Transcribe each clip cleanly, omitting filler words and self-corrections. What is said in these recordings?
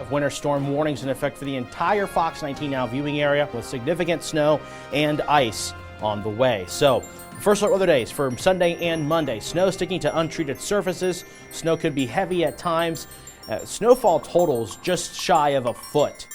of winter storm warnings in effect for the entire Fox 19 Now viewing area, with significant snow and ice on the way. So, first look weather days for Sunday and Monday. Snow sticking to untreated surfaces. Snow could be heavy at times. Snowfall totals just shy of a foot.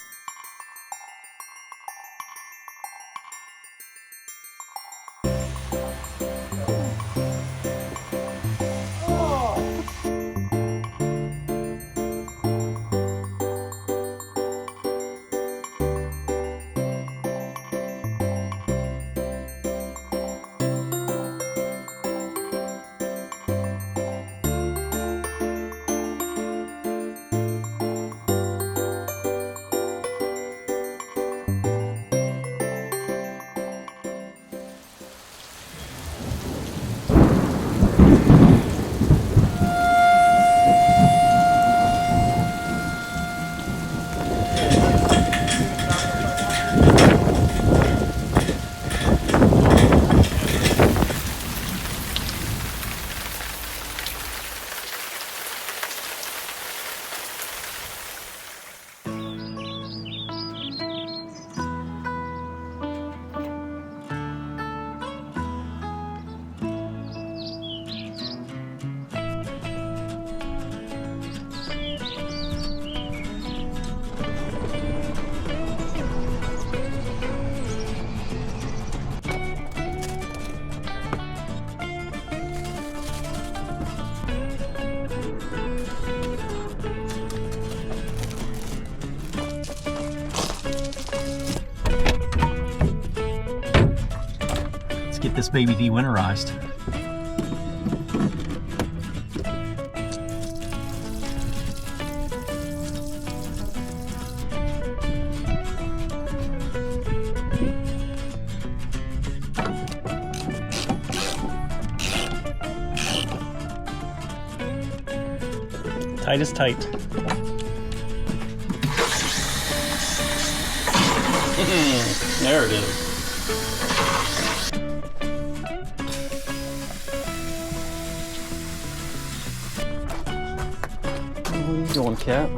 Get this baby de-winterized. Tight is tight. There it is. What are you doing, Cat?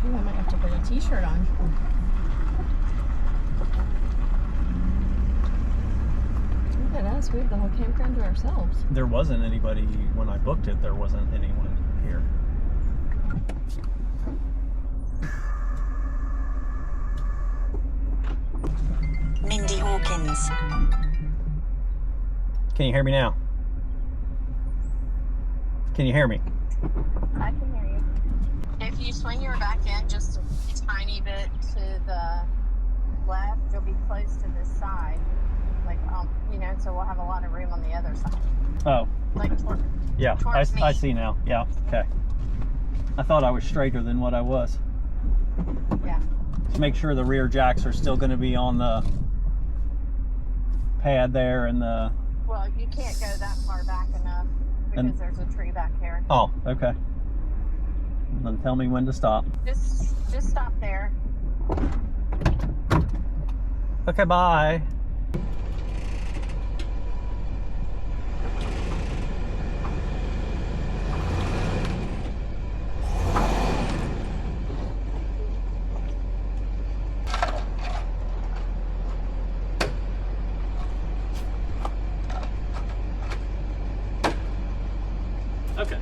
I might have to put a t-shirt on. Look at us, we have the whole campground to ourselves. There wasn't anybody when I booked it. There wasn't anyone here. Mindy Hawkins. Can you hear me now? Can you hear me? I can hear you. If you swing your back end just a tiny bit to the left, you'll be close to this side. Like, you know, so we'll have a lot of room on the other side. Oh. Like, Yeah, towards me. I see now. Yeah, okay. I thought I was straighter than what I was. Yeah. Just make sure the rear jacks are still going to be on the pad there and the... Well, you can't go that far back enough because there's a tree back here. Oh, okay. Then tell me when to stop. Just stop there. Okay, bye. Okay.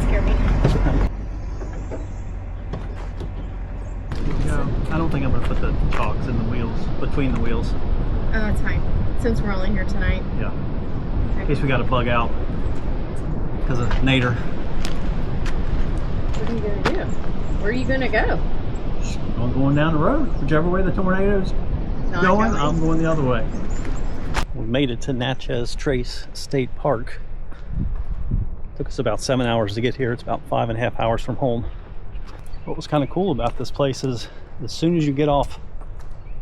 Scare me. No, I don't think I'm going to put the chocks in the wheels, between the wheels. Oh, that's fine. Since we're only here tonight. Yeah. In case we got to bug out because of Nader. What are you going to do? Where are you going to go? I'm going down the road. Whichever way the tornado's going, I'm going the other way. We made it to Natchez Trace State Park. Took us about 7 hours to get here. It's about 5.5 hours from home. What was kind of cool about this place is as soon as you get off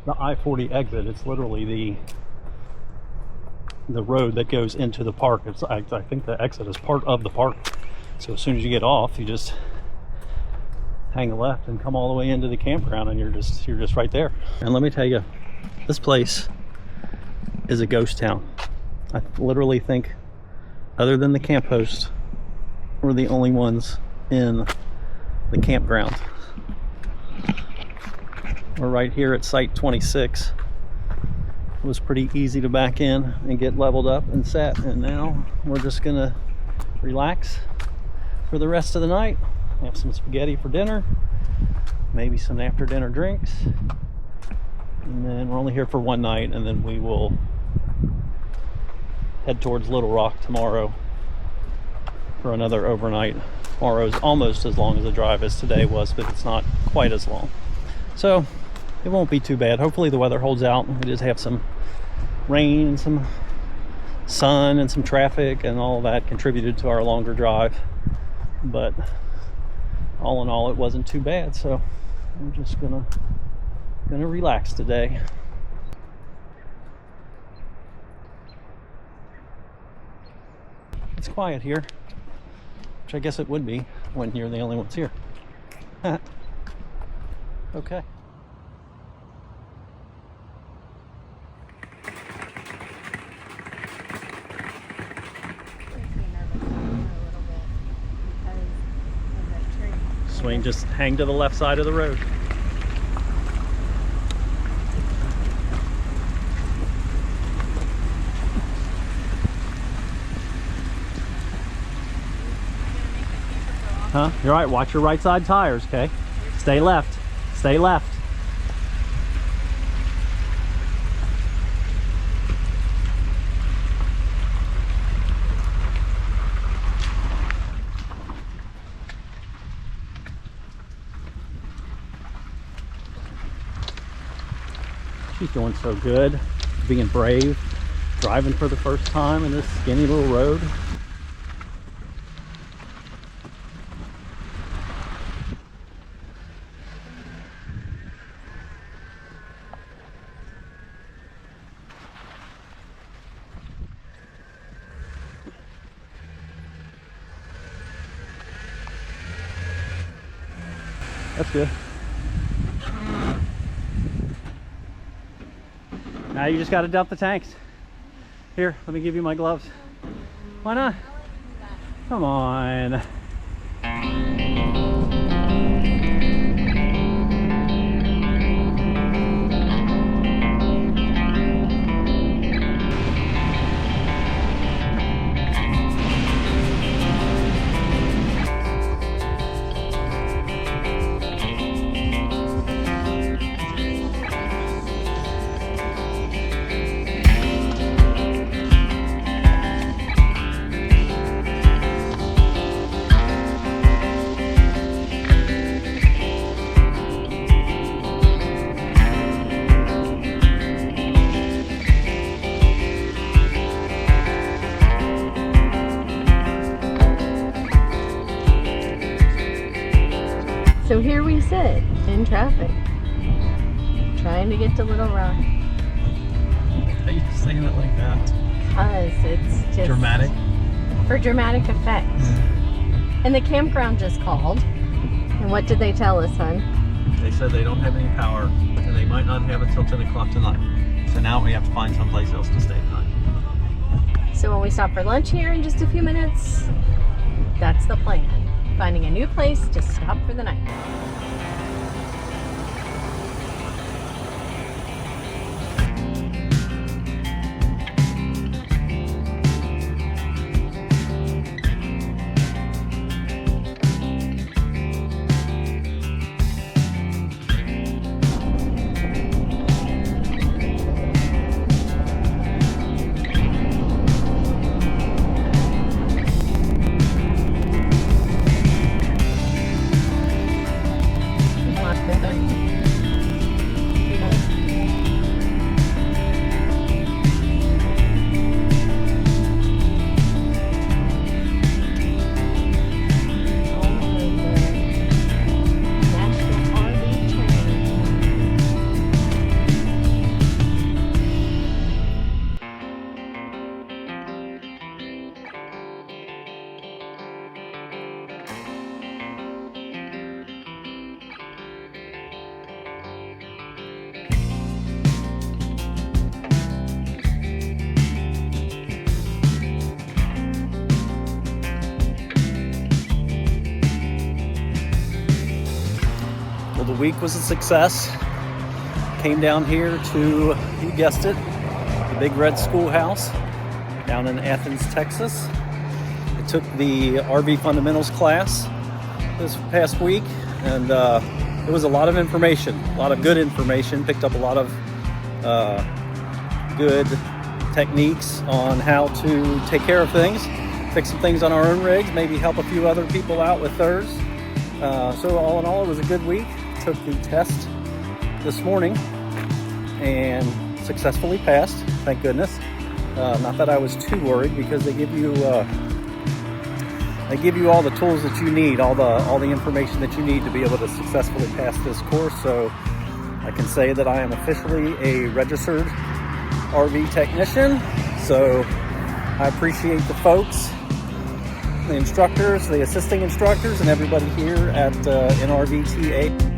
the I-40 exit, it's literally the road that goes into the park. I think the exit is part of the park. So as soon as you get off, you just hang a left and come all the way into the campground, and you're just right there. And let me tell you, this place is a ghost town. I literally think, other than the camp host, we're the only ones in the campground. We're right here at site 26. It was pretty easy to back in and get leveled up and set, and now we're just gonna relax for the rest of the night. Have some spaghetti for dinner, maybe some after dinner drinks, and then we're only here for one night, and then we will head towards Little Rock tomorrow for another overnight. Tomorrow is almost as long as the drive as today was, but it's not quite as long, so it won't be too bad. Hopefully the weather holds out. We just have some rain and some sun and some traffic, and all that contributed to our longer drive, but all in all, it wasn't too bad. So I'm just gonna relax today. It's quiet here, which I guess it would be when you're the only ones here. Okay. Swing, just hang to the left side of the road. Huh? You're right. Watch your right side tires, okay? Stay left. Stay left. She's doing so good, being brave, driving for the first time in this skinny little road. That's good. Now you just got to dump the tanks. Here, let me give you my gloves. Why not? Come on. So here we sit in traffic, trying to get to Little Rock. Why are you saying it like that? Because it's just Dramatic? for dramatic effect. And the campground just called. And what did they tell us, hon? They said they don't have any power, and they might not have it till 10 o'clock tonight. So now we have to find someplace else to stay tonight. So when we stop for lunch here in just a few minutes, that's the plan. Finding a new place to stop for the night. the week was a success. Came down here to, you guessed it, the Big Red Schoolhouse down in Athens, Texas. I took the RV Fundamentals class this past week, and it was a lot of information, a lot of good information. Picked up a lot of good techniques on how to take care of things, fix some things on our own rigs, maybe help a few other people out with theirs. So all in all, it was a good week. Took the test this morning and successfully passed, thank goodness. Not that I was too worried, because they give you all the tools that you need, all the information that you need to be able to successfully pass this course. So I can say that I am officially a registered RV technician. So I appreciate the folks, the instructors, the assisting instructors, and everybody here at NRVTA.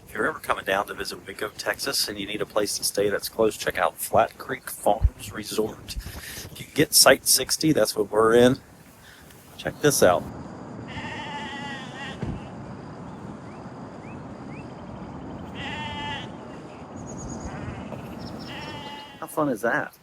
If you're ever coming down to visit Waco, Texas, and you need a place to stay that's close, check out Flat Creek Farms Resort. If you get Site 60, that's what we're in. Check this out. How fun is that?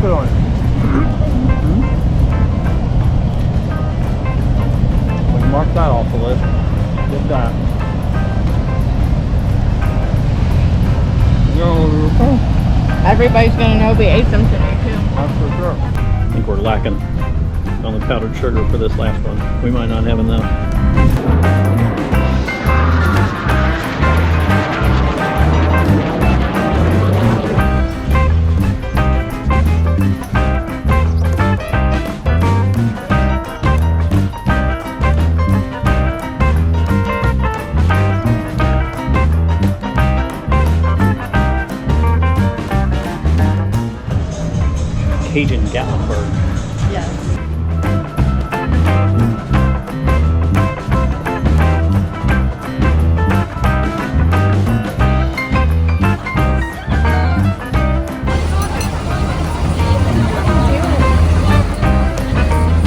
good on it. We can mark that off the list. Get that. Everybody's gonna know we ate them today too. That's for sure. I think we're lacking on the powdered sugar for this last one. We might not have enough. Cajun Gatlinburg. Yes.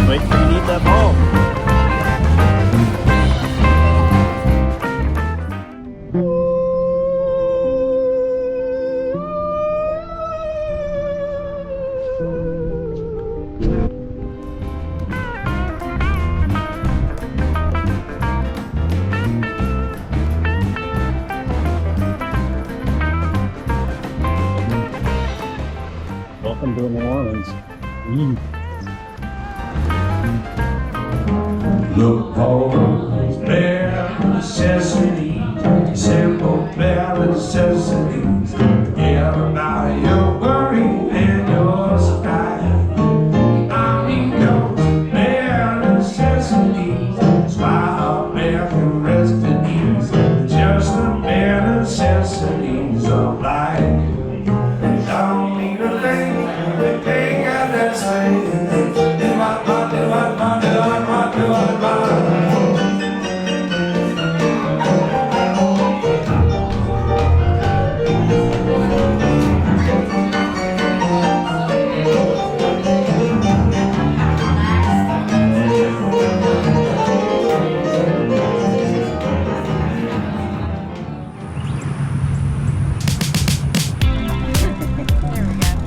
Wait till you need that ball. Welcome to New Orleans. Look for bare necessities, simple bare necessities. Forget about your worry and your strife. I mean those bare necessities, smile bare and rest at ease. Just the bare necessities of life. Don't need a thing, they got that same.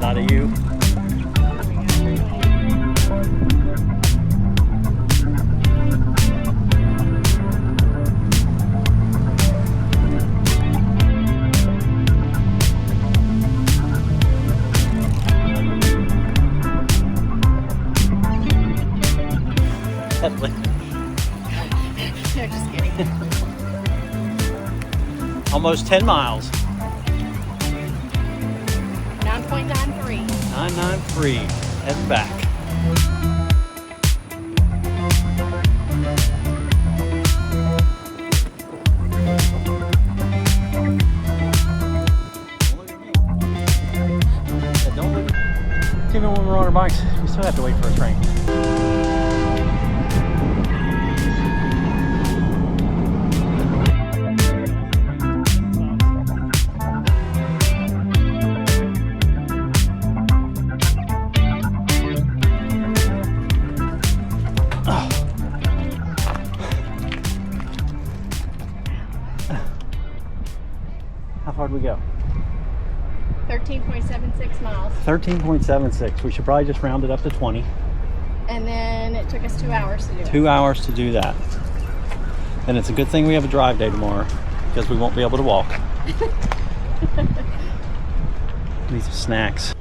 Not a you. No, just kidding. Almost 10 miles. 9.93. 993. Head back. Even when we're on our bikes, we still have to wait for a train. How far did we go? 13.76 miles. 13.76. We should probably just round it up to 20. And then it took us 2 hours to do it. 2 hours to do that. And it's a good thing we have a drive day tomorrow because we won't be able to walk. Need some snacks.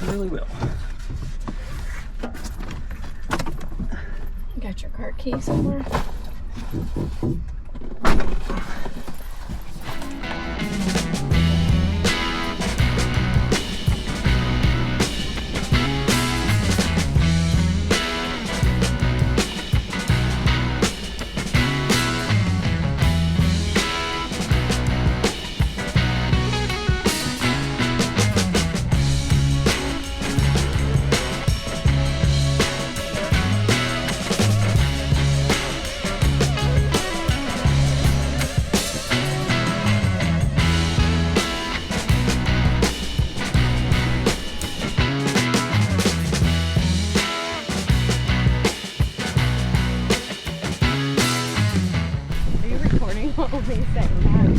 Really will. Got your car key somewhere?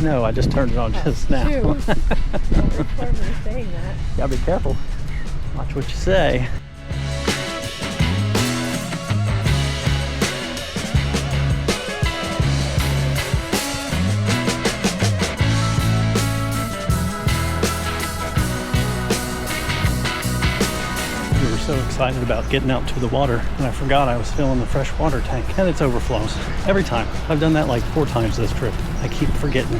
No, I just turned it on just now. Shoot. Don't record me saying that. Gotta be careful. Watch what you say. We were so excited about getting out to the water, and I forgot I was filling the fresh water tank, and it's overflows. Every time. I've done that like 4 times this trip. I keep forgetting.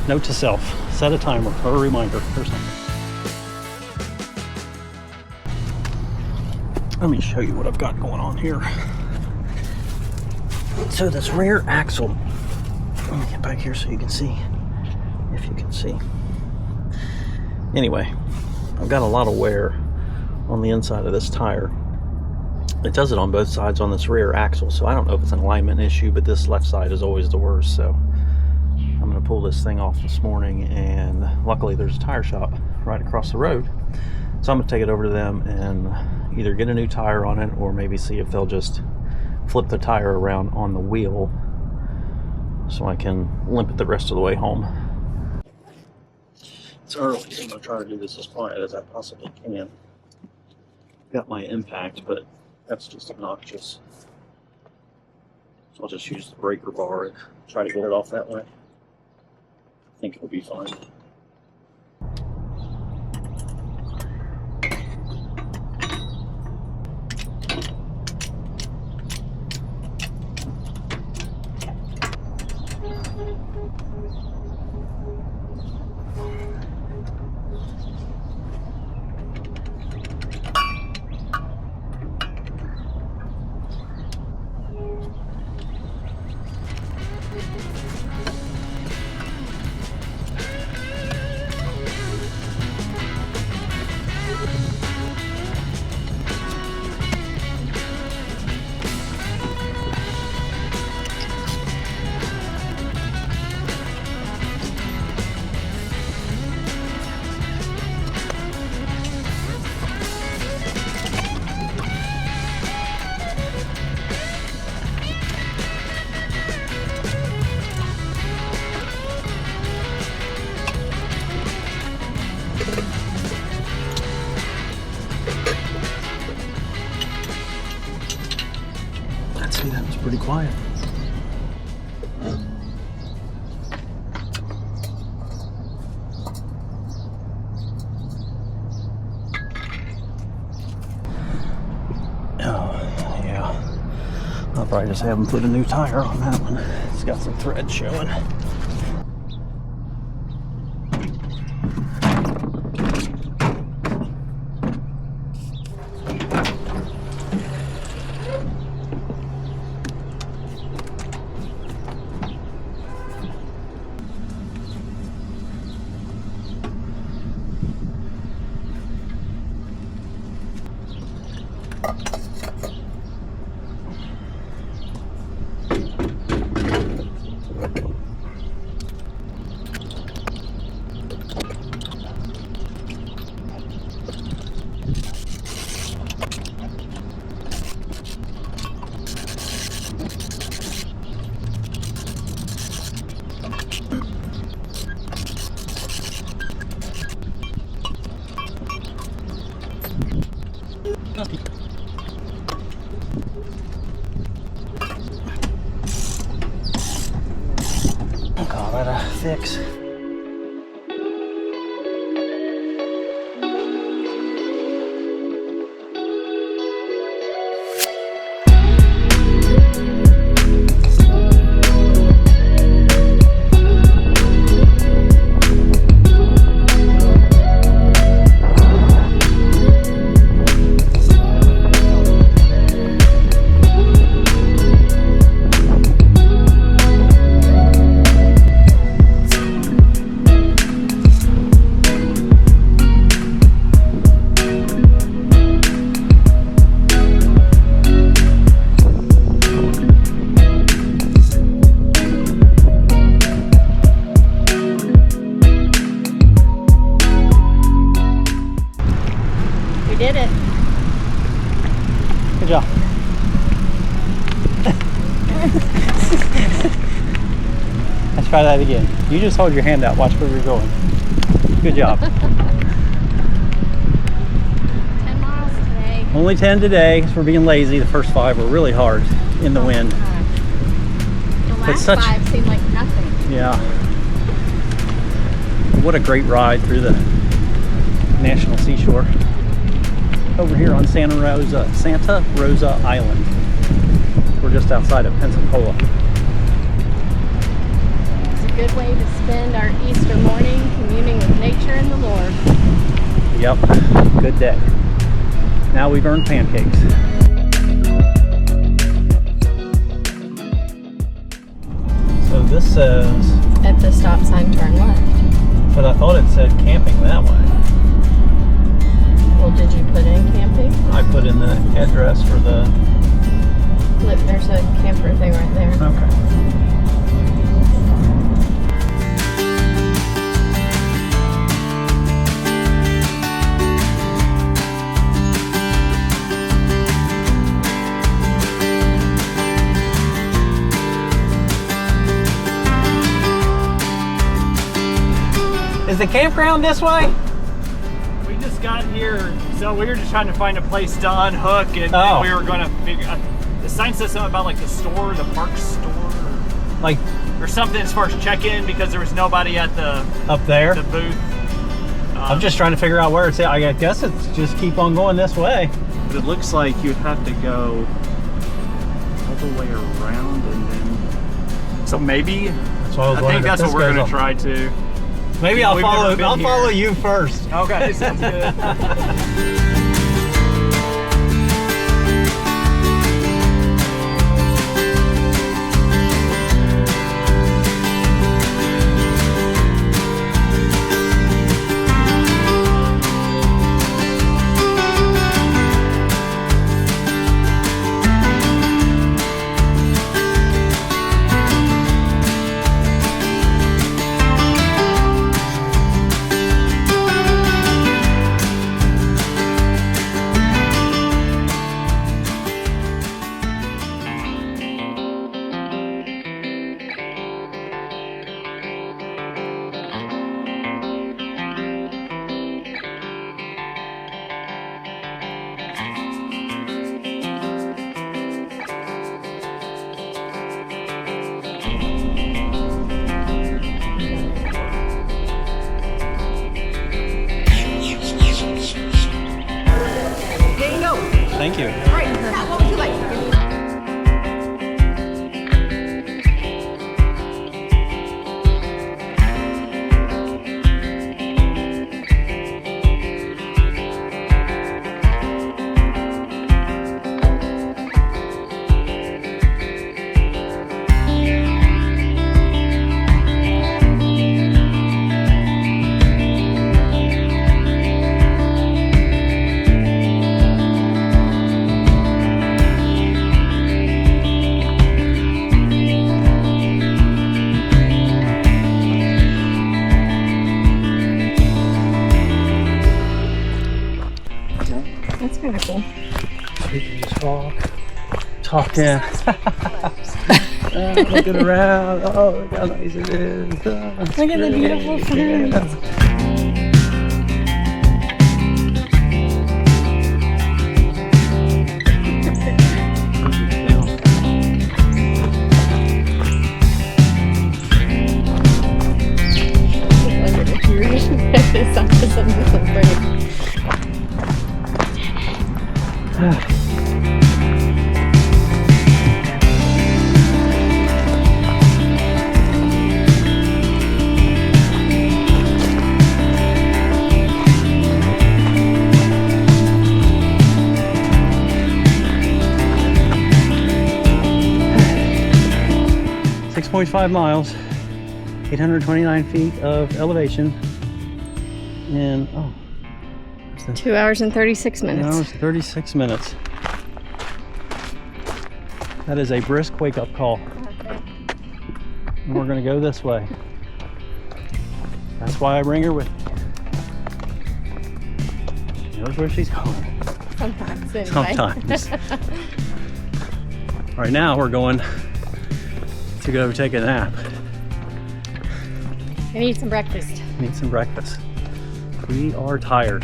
Note to self, set a timer or a reminder or something. Let me show you what I've got going on here. So this rear axle, let me get back here so you can see, if you can see. Anyway, I've got a lot of wear on the inside of this tire. It does it on both sides on this rear axle, so I don't know if it's an alignment issue, but this left side is always the worst, so I'm going to pull this thing off this morning, and luckily there's a tire shop right across the road, so I'm going to take it over to them and either get a new tire on it or maybe see if they'll just flip the tire around on the wheel so I can limp it the rest of the way home. It's early, so I'm going to try to do this as quiet as I possibly can. Got my impact, but that's just obnoxious. So I'll just use the breaker bar and try to get it off that way. I think it'll be fine. See, that was pretty quiet. Oh, yeah. I'll probably just have them put a new tire on that one. It's got some thread showing. I'll call that a fix. Did it. Good job. That's try that again. You just hold your hand out. Watch where you're going. Good job. 10 miles today. Only 10 today because we're being lazy. The first 5 were really hard in the wind. The last such- 5 seemed like nothing. Yeah. What a great ride through the National Seashore. Over here on Santa Rosa Island. We're just outside of Pensacola. It's a good way to spend our Easter morning communing with nature and the Lord. Yep, good day. Now we've earned pancakes. So this says, At the stop sign, turn left. but I thought it said camping that way. Well, did you put in camping? I put in the address for the, Look, there's a camper thing right there. okay. Is the campground this way? We just got here, so we were just trying to find a place to unhook, and Oh. we were going to figure. The sign says something about like the store, the park store, Like or something as far as check-in because there was nobody at the up there? booth. I'm just trying to figure out where it's at. I guess it's just keep on going this way. It looks like you'd have to go all the way around, and then. So maybe. That's what I was I wondering think if that's this what we're goes going up. to try to. Maybe I'll We've never follow. been I'll here. follow you first. Okay, sounds good. Thank you. That's kind of cool. We can just walk, talking, looking around. Oh, look how nice it is. Look at the beautiful ferns. I wondered if you were going to pick this up as something great. .5 miles, 829 feet of elevation, and 2 hours and 36 2 minutes. hours 36 minutes. That is a brisk wake-up call. And we're going to go this way. That's why I bring her with me. She knows where she's going. Sometimes, anyway. Sometimes. Right now we're going to go take a nap. And eat some breakfast. Need some breakfast. We are tired.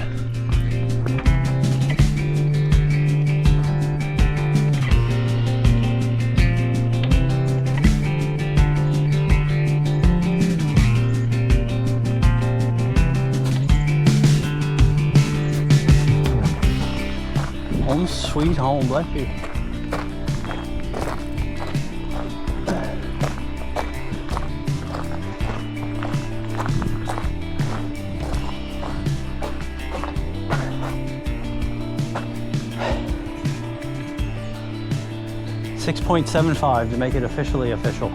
Home sweet home, bless you. $6.75 to make it officially official.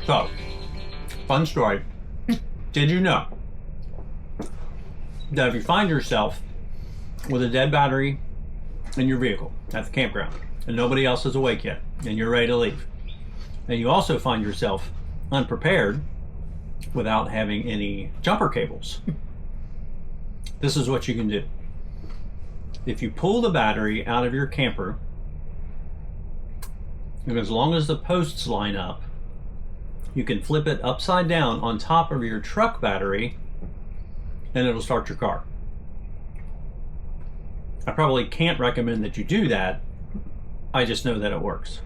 So, fun story. Did you know that if you find yourself with a dead battery in your vehicle at the campground and nobody else is awake yet and you're ready to leave, and you also find yourself unprepared without having any jumper cables, this is what you can do. If you pull the battery out of your camper, and as long as the posts line up, you can flip it upside down on top of your truck battery and it'll start your car. I probably can't recommend that you do that. I just know that it works.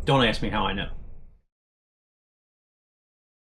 Don't ask me how I know.